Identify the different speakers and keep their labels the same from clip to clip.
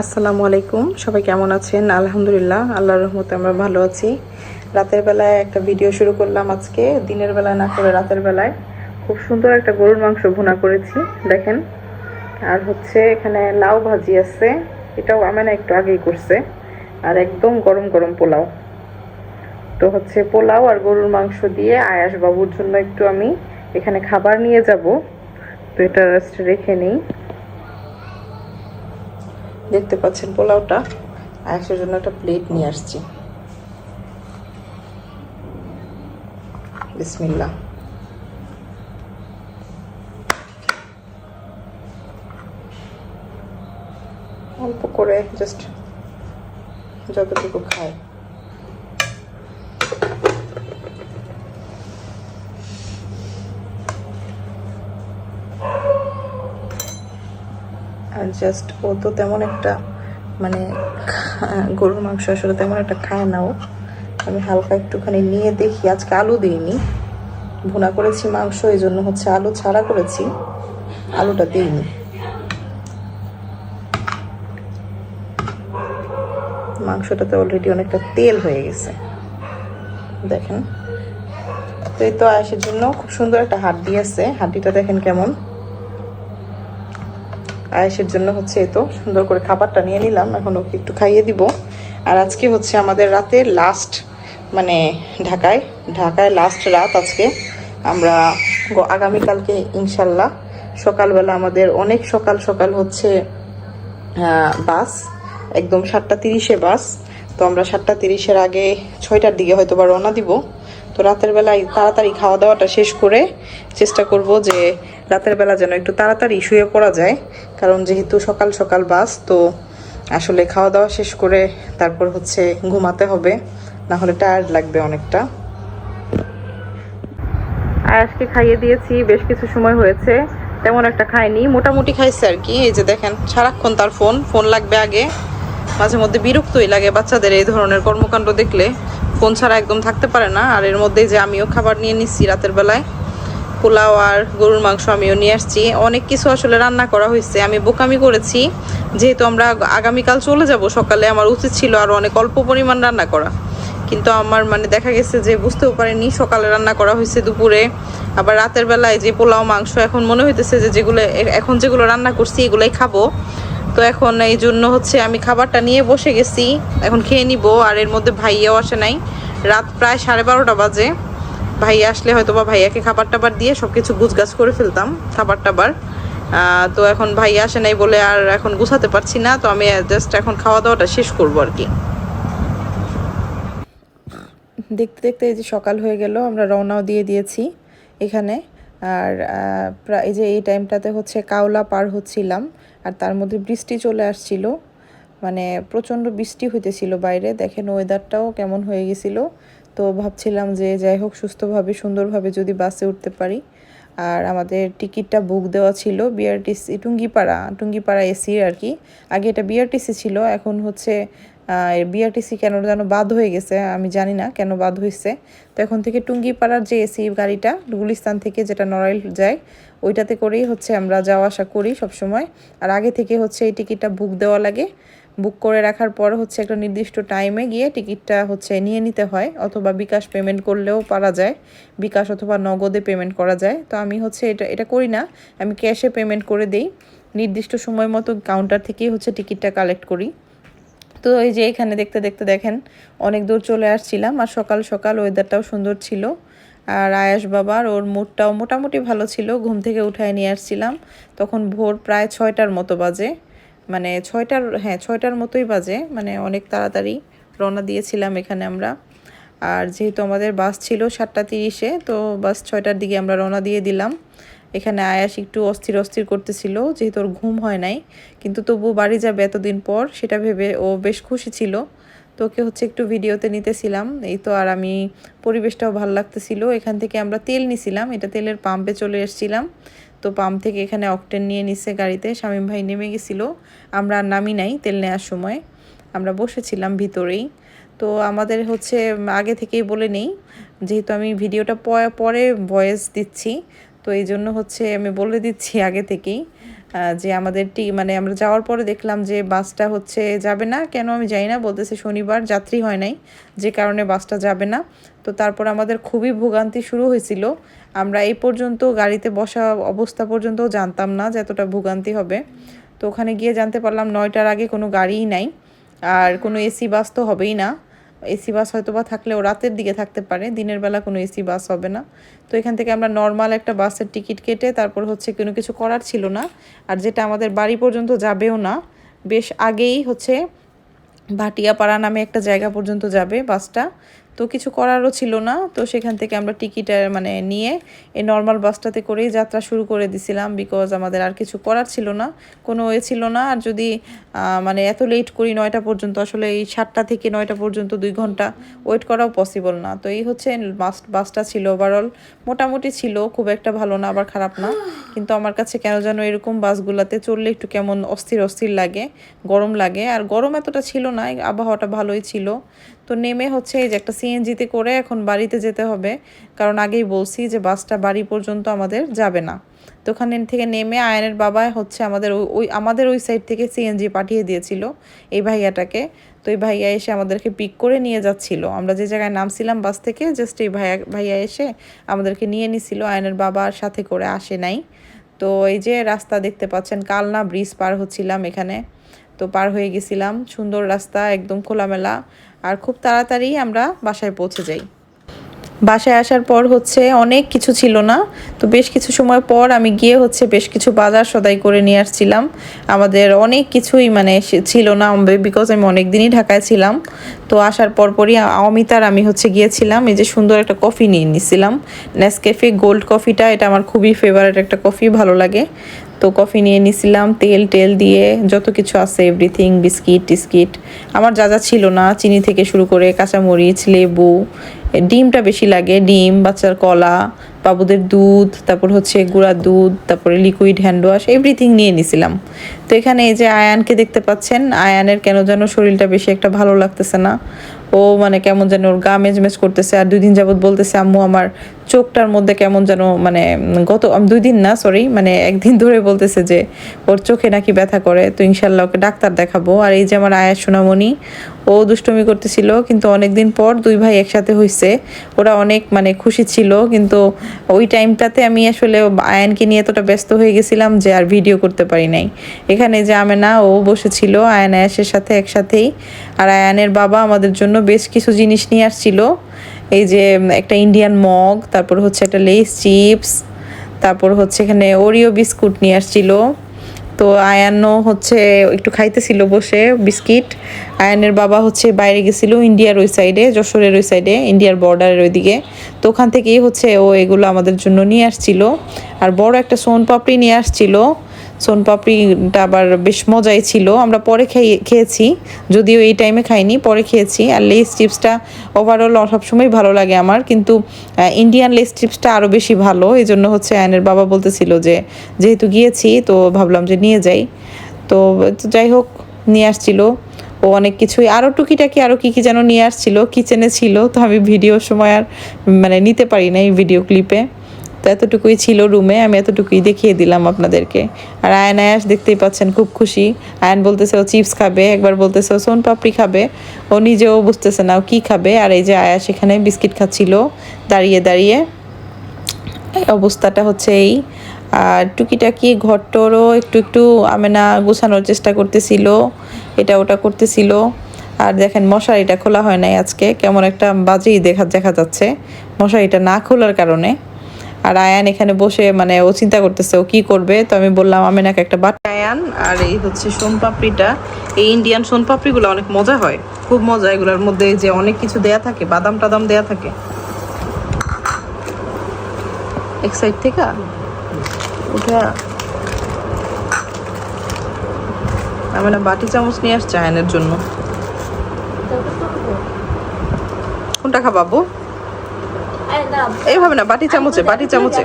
Speaker 1: আসসালামু আলাইকুম, সবাই কেমন আছেন? আলহামদুলিল্লাহ, আল্লাহর রহমতে আমরা ভালো আছি। রাতের বেলায় একটা ভিডিও শুরু করলাম আজকে, দিনের বেলায় না করে রাতের বেলায়। খুব সুন্দর একটা গরুর মাংস ভুনা করেছি, দেখেন। আর হচ্ছে এখানে লাউ ভাজি আছে, এটাও আমেনা একটু আগেই করছে। আর একদম গরম গরম পোলাও। তো হচ্ছে পোলাও আর গরুর মাংস দিয়ে আয়াস বাবুর জন্য একটু আমি এখানে খাবার নিয়ে যাব, তো এটা রেস্ট রেখে নিই। দেখতে পাচ্ছেন পোলাওটা, আয়াসের জন্য একটা প্লেট নিয়ে আসছি। বিসমিল্লাহ। অল্প করে জাস্ট যতটুকু খায়। আর জাস্ট ও তো তেমন একটা মানে গরুর মাংস আসলে তেমন একটা খায় নাও। আমি হালকা একটুখানি নিয়ে দেখি, আজকে আলু দিইনি, ভুনা করেছি মাংস, এই জন্য হচ্ছে আলু ছাড়া করেছি, আলুটা দিইনি। মাংসটাতে অলরেডি অনেকটা তেল হয়ে গেছে, দেখেন। তো এই তো আয়েশের জন্য খুব সুন্দর একটা হাড্ডি আছে, হাড্ডিটা দেখেন কেমন। আয়েশের জন্য হচ্ছে এই তো সুন্দর করে খাবারটা নিয়ে নিলাম, এখন ওকে একটু খাইয়ে দিব। আর আজকে হচ্ছে আমাদের রাতের লাস্ট, মানে ঢাকায় লাস্ট রাত আজকে। আমরা আগামীকালকে ইনশাল্লাহ সকালবেলা আমাদের অনেক সকাল সকাল হচ্ছে বাস, একদম 7:30-এ বাস। তো আমরা 7:30-এর আগে 6টার দিকে হয়তো বা রওনা দিব। তো রাতের বেলায় তাড়াতাড়ি খাওয়া দাওয়াটা শেষ করে চেষ্টা করব যে রাতের বেলা যেন একটু তাড়াতাড়ি শুয়ে পড়া যায়, কারণ যেহেতু সকাল সকাল বাস, তো আসলে খাওয়া দাওয়া শেষ করে তারপর হচ্ছে ঘুমাতে হবে, না হলে টায়ার্ড লাগবে অনেকটা। আয়াসকে খাইয়ে দিয়েছি, বেশ কিছু সময় হয়েছে, তেমন একটা খায়নি, মোটামুটি খাইছে আর কি। এই যে দেখেন, সারাক্ষণ তার ফোন লাগবে আগে। মাঝে মধ্যে বিরক্তই লাগে বাচ্চাদের এই ধরনের কর্মকাণ্ড দেখলে, ফোন ছাড়া একদম থাকতে পারে না। আর এর মধ্যে যে আমিও খাবার নিয়ে নিচ্ছি রাতের বেলায়, পোলাও আর গরুর মাংস আমিও নিয়ে আসছি। অনেক কিছু আসলে রান্না করা হয়েছে, আমি বোকামি করেছি, যেহেতু আমরা আগামীকাল চলে যাব সকালে, আমার উচিত ছিল আরও অনেক অল্প পরিমাণ রান্না করা, কিন্তু আমার মানে দেখা গেছে যে বুঝতেও পারিনি, সকালে রান্না করা হয়েছে দুপুরে, আবার রাতের বেলায় যে পোলাও মাংস, এখন মনে হইতেছে যে এখন যেগুলো রান্না করছি এগুলোই খাবো। তো এখন এই জন্য হচ্ছে আমি খাবারটা নিয়ে বসে গেছি, এখন খেয়ে নিব। আর এর মধ্যে ভাইয়াও আসে নাই, রাত প্রায় 12:30 বাজে। ভাইয়া আসলে হয়তো বা ভাইয়াকে খাবার টাবার দিয়ে সবকিছু গুছগাছ করে ফেলতাম, খাবার টাবার। তো এখন ভাইয়া আসে নাই বলে আর এখন গুছাতে পারছি না, তো আমি জাস্ট এখন খাওয়া দাওয়াটা শেষ করবো আর কি। দেখতে দেখতে এই যে সকাল হয়ে গেল, আমরা রওনাও দিয়ে দিয়েছি এখানে। আর প্রায় এই যে এই টাইমটাতে হচ্ছে কাওলা পার হচ্ছিলাম, আর তার মধ্যে বৃষ্টি চলে আসছিল, মানে প্রচণ্ড বৃষ্টি হইতেছিল বাইরে, দেখেন ওয়েদারটাও কেমন হয়ে গেছিল। তো ভাবছিলাম যে যাই হোক, সুস্থভাবে সুন্দরভাবে যদি বাসে উঠতে পারি। আর আমাদের টিকিটটা বুক দেওয়া ছিল বিআরটিসি টুঙ্গিপাড়া এসির আর কি। আগে এটা বিআরটিসি ছিল, এখন হচ্ছে বিআরটিসি কেন যেন বাদ হয়ে গেছে, আমি জানি না কেন বাদ হয়েছে। তো এখন থেকে টুঙ্গিপাড়ার যে এসি গাড়িটা গুলিস্তান থেকে যেটা নড়াইল যায়, ওইটাতে করেই হচ্ছে আমরা যাওয়া আসা করি সব সময়। আর আগে থেকে হচ্ছে এই টিকিটটা বুক দেওয়া লাগে, বুক করে রাখার পর হচ্ছে একটা নির্দিষ্ট টাইমে গিয়ে টিকিটটা হচ্ছে নিয়ে নিতে হয়, অথবা বিকাশ পেমেন্ট করলেও পারা যায়, বিকাশ অথবা নগদে পেমেন্ট করা যায়। তো আমি হচ্ছে এটা করি না, আমি ক্যাশে পেমেন্ট করে দেই, নির্দিষ্ট সময় মতো কাউন্টার থেকেই হচ্ছে টিকিটটা কালেক্ট করি। তো এই যে এখানে দেখতে দেখতে দেখেন অনেক দূর চলে আসছিলাম, আর সকাল সকাল ওয়েদারটাও সুন্দর ছিল। আর আয়াস বাবার ওর মুডটাও মোটামুটি ভালো ছিল, ঘুম থেকে উঠায় নিয়ে আসছিলাম, তখন ভোর প্রায় 6টার মতো বাজে, মানে 6টার মতোই বাজে, মানে অনেক তাড়াতাড়ি রওনা দিয়েছিলাম এখানে আমরা। আর যেহেতু আমাদের বাস ছিল 7:30-এ, তো বাস 6টার দিকে আমরা রওনা দিয়ে দিলাম। এখানে আয়াস একটু অস্থির করতেছিল, যেহেতু ওর ঘুম হয় নাই, কিন্তু তবু বাড়ি যাবে এতদিন পর সেটা ভেবে ও বেশ খুশি ছিল। তো ওকে হচ্ছে একটু ভিডিওতে নিতেছিলাম এই তো। আর আমি পরিবেশটাও ভালো লাগতেছিল। এখান থেকে আমরা তেল নিছিলাম, এটা তেলের পাম্পে চলে এসেছিলাম। তো পাম্প থেকে এখানে অকটেন নিয়ে নিচ্ছে গাড়িতে, শামীম ভাই নেমে গেছিল, আমরা আর নামি নাই তেল নেওয়ার সময়, আমরা বসেছিলাম ভিতরেই। তো আমাদের হচ্ছে আগে থেকেই বলে নেই, যেহেতু আমি ভিডিওটা পরে ভয়েস দিচ্ছি, তো এই জন্য হচ্ছে আমি বলে দিচ্ছি আগে থেকেই যে আমাদের মানে আমরা যাওয়ার পরে দেখলাম যে বাসটা হচ্ছে যাবে না, কেন আমি জানি না, বলতেছে শনিবার যাত্রী হয় নাই যে কারণে বাসটা যাবে না। তো তারপর আমাদের খুবই ভোগান্তি শুরু হয়েছিল। আমরা এই পর্যন্ত গাড়িতে বসা অবস্থা পর্যন্ত জানতাম না যে এতটা ভোগান্তি হবে। তো ওখানে গিয়ে জানতে পারলাম 9টার আগে কোনো গাড়িই নাই, আর কোনো এসি বাস তো হবেই না। এসি বাস হয়তো বা থাকলেও রাতের দিকে থাকতে পারে, দিনের বেলা কোনো এসি বাস হবে না। তো এখান থেকে আমরা নর্মাল একটা বাসের টিকিট কেটে তারপর হচ্ছে কোনো কিছু করার ছিল না, আর যেটা আমাদের বাড়ি পর্যন্ত যাবেও না, বেশ আগেই হচ্ছে ভাটিয়াপাড়া নামে একটা জায়গা পর্যন্ত যাবে বাসটা। তো কিছু করারও ছিল না, তো সেখান থেকে আমরা টিকিট মানে নিয়ে এই নর্মাল বাসটাতে করেই যাত্রা শুরু করে দিছিলাম, বিকজ আমাদের আর কিছু করার ছিল না, কোনো ওয়ে ছিল না। আর যদি মানে এত লেট করি 9টা পর্যন্ত, আসলে এই 7টা থেকে 9টা পর্যন্ত 2 ঘন্টা ওয়েট করাও পসিবল না। তো এই হচ্ছে বাসটা ছিল, ওভারঅল মোটামুটি ছিল, খুব একটা ভালো না আবার খারাপ না। কিন্তু আমার কাছে কেন যেন এরকম বাসগুলোতে চললে একটু কেমন অস্থির অস্থির লাগে, গরম লাগে। আর গরম এতটা ছিল না, আবহাওয়াটা ভালোই ছিল। তো নেমে হচ্ছে এই যে একটা সিএনজিতে করে এখন বাড়িতে যেতে হবে, কারণ আগেই বলছি যে বাসটা বাড়ি পর্যন্ত আমাদের যাবে না। তো ওখানে থেকে নেমে আয়ানের বাবা হচ্ছে আমাদের ওই সাইড থেকে সিএনজি পাঠিয়ে দিয়েছিল এই ভাইয়াটাকে। তো এই ভাইয়া এসে আমাদেরকে পিক করে নিয়ে যাচ্ছিল, আমরা যে জায়গায় নামছিলাম বাস থেকে, জাস্ট এই ভাইয়া এসে আমাদেরকে নিয়ে নিছিল, আয়নের বাবার সাথে করে আসে নাই। তো এই যে রাস্তা দেখতে পাচ্ছেন, কালনা ব্রিজ পার হচ্ছিলাম এখানে। তো পার হয়ে গেছিলাম, সুন্দর রাস্তা, একদম খোলামেলা, আর খুব তাড়াতাড়ি আমরা বাসায় পৌঁছে যাই। বাসায় আসার পর হচ্ছে অনেক কিছু ছিল না, তো বেশ কিছু সময় পর আমি গিয়ে হচ্ছে বেশ কিছু বাজার সদাই করে নিয়ে আসছিলাম। আমাদের অনেক কিছুই মানে ছিল না, বিকজ আমি অনেক দিনই ঢাকায় ছিলাম। তো আসার পরই অমিতার আমি হচ্ছে গিয়েছিলাম, এই যে সুন্দর একটা কফি নিয়ে নিয়েছিলাম, নেসক্যাফে গোল্ড কফিটা, এটা আমার খুবই ফেভারিট একটা কফি, ভালো লাগে। তো কফি নিয়ে নিছিলাম, তেল দিয়ে যত কিছু আছে এভরিথিং, বিস্কিট টিস্কিট, আমার যা যা ছিল না, চিনি থেকে শুরু করে কাঁচামরিচ, লেবু, ডিমটা বেশি লাগে, ডিম, বাচ্চার কলা, বাবুদের দুধ, তারপর হচ্ছে গুঁড়া দুধ, তারপরে লিকুইড হ্যান্ড ওয়াশ, এভরিথিং নিয়ে নিছিলাম। তো এখানে এই যে আয়ানকে দেখতে পাচ্ছেন, আয়ানের কেন যেন শরীরটা বেশি একটা ভালো লাগতেছে না, ও মানে কেমন যেন ওর গা মেজমেজ করতেছে। আর 2 দিন যাবত বলতেছে আম্মু আমার চোখটার মধ্যে কেমন যেন, মানে 2 দিন না, সরি, মানে 1 দিন ধরে বলতেছে যে ওর চোখে নাকি ব্যথা করে। তো ইনশাল্লাহ ওকে ডাক্তার দেখাবো। আর এই যে আমার আয়া সোনামণি, ও দুষ্টমি করতেছিল, কিন্তু অনেকদিন পর 2 ভাই একসাথে হয়েছে, ওরা অনেক মানে খুশি ছিল। কিন্তু ওই টাইমটাতে আমি আসলে আয়ানকে নিয়ে এতটা ব্যস্ত হয়ে গেছিলাম যে আর ভিডিও করতে পারি নাই। এখানে যে আমেনা, ও বসেছিল আয়ান আয়াসের সাথে একসাথেই। আর আয়ানের বাবা আমাদের জন্য বেশ কিছু জিনিস নিয়ে আসছিল, এই যে একটা ইন্ডিয়ান মগ, তারপর হচ্ছে একটা লেস চিপস, তারপর হচ্ছে এখানে ওরিও বিস্কুট নিয়ে আসছিল। তো আয়ানও হচ্ছে একটু খাইতেছিল বসে বিস্কিট। আয়ানের বাবা হচ্ছে বাইরে গেছিল ইন্ডিয়ার ওই সাইডে, যশোরের ওই সাইডে, ইন্ডিয়ার বর্ডারের ওইদিকে। তো ওখান থেকেই হচ্ছে ও এগুলো আমাদের জন্য নিয়ে আসছিল। আর বড় একটা সোনপাপড়ি নিয়ে আসছিল, সোনপাপড়িটা আবার বেশ মজাই ছিল, আমরা পরে খেয়েছি, যদিও এই টাইমে খাইনি, পরে খেয়েছি। আর লেস চিপসটা ওভারঅল সবসময় ভালো লাগে আমার, কিন্তু ইন্ডিয়ান লেস চিপসটা আরও বেশি ভালো। এই জন্য হচ্ছে আয়নের বাবা বলতেছিল যে যেহেতু গিয়েছি তো ভাবলাম যে নিয়ে যাই। তো যাই হোক, নিয়ে আসছিল ও অনেক কিছুই, আরও টুকিটাকি আরও কী যেন নিয়ে আসছিল, কিচেনে ছিল। তো আমি ভিডিওর সময় আর মানে নিতে পারি না এই ভিডিও ক্লিপে। তো এতটুকুই ছিল রুমে, আমি এতটুকুই দেখিয়ে দিলাম আপনাদেরকে। আর আয়ান আয়াস দেখতেই পাচ্ছেন খুব খুশি, আয়ান বলতেছে ও চিপস খাবে, একবার বলতেছে ও সোন পাপড়ি খাবে, ও নিজেও বুঝতেছে না ও কী খাবে। আর এই যে আয়াস এখানে বিস্কিট খাচ্ছিল দাঁড়িয়ে দাঁড়িয়ে, এই অবস্থাটা হচ্ছে এই। আর টুকিটাকি ঘরটরও একটু একটু আমেনা গোছানোর চেষ্টা করতেছিল, এটা ওটা করতেছিল। আর দেখেন মশারিটা খোলা হয় নাই আজকে, কেমন একটা বাজেই দেখা যাচ্ছে মশারিটা না খোলার কারণে। আর আয়ান এখানে বসে মানে ও চিন্তা করতেছে ও কি করবে। তো আমি বললাম আমেনাকে একটা আয়ান, আর এই হচ্ছে সোনপাপড়িটা, এই ইন্ডিয়ান সোনপাপড়িগুলো অনেক মজা হয়, খুব মজা। এগুলোর মধ্যে যে অনেক কিছু দেয়া থাকে, বাদাম টাদাম দেয়া থাকে। এক সাইড থেকে উঠে আমি না বাটি চামচ নিয়ে আসছি আয়নের জন্য। কোনটা খাবাবো? এইভাবে না, বাটি চামচে, বাটি চামচে,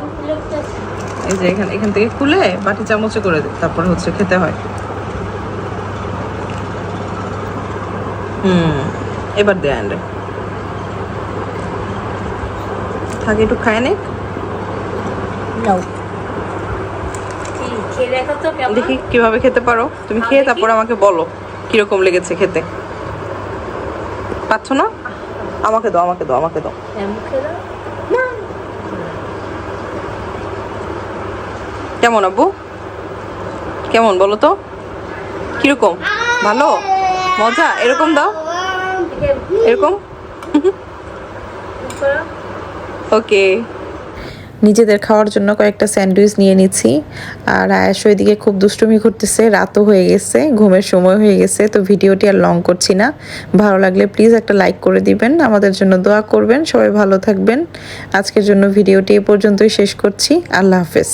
Speaker 1: এই যে এখান থেকে খুলে বাটি চামচে করে তারপর হচ্ছে খেতে হয়। এবার দে আয়ন রে, থাকে একটু খায় নে।
Speaker 2: খেয়ে দেখো তো কেমন।
Speaker 1: দেখি কিভাবে খেতে পারো তুমি, খেয়ে তারপর আমাকে বলো কিরকম লেগেছে খেতে। পাচ্ছ না? আমাকে দাও, আমাকে দাও, আমাকে দাও।
Speaker 2: হ্যাঁ, মুখে দাও।
Speaker 1: কেমন আব্বু, কেমন বলো তো, কিরকম? ভালো, মজা? এরকম দাও, এরকম। ওকে, নিজেদের খাওয়ার জন্য কয়েকটা স্যান্ডউইচ নিয়ে নিচ্ছি। আর আয়াস ওইদিকে খুব দুষ্টুমি করতেছে, রাতও হয়ে গেছে, ঘুমের সময় হয়ে গেছে। তো ভিডিওটি আর লং করছি না, ভালো লাগলে প্লিজ একটা লাইক করে দিবেন, আমাদের জন্য দোয়া করবেন। সবাই ভালো থাকবেন। আজকের জন্য ভিডিওটি এ পর্যন্তই শেষ করছি। আল্লাহ হাফেজ।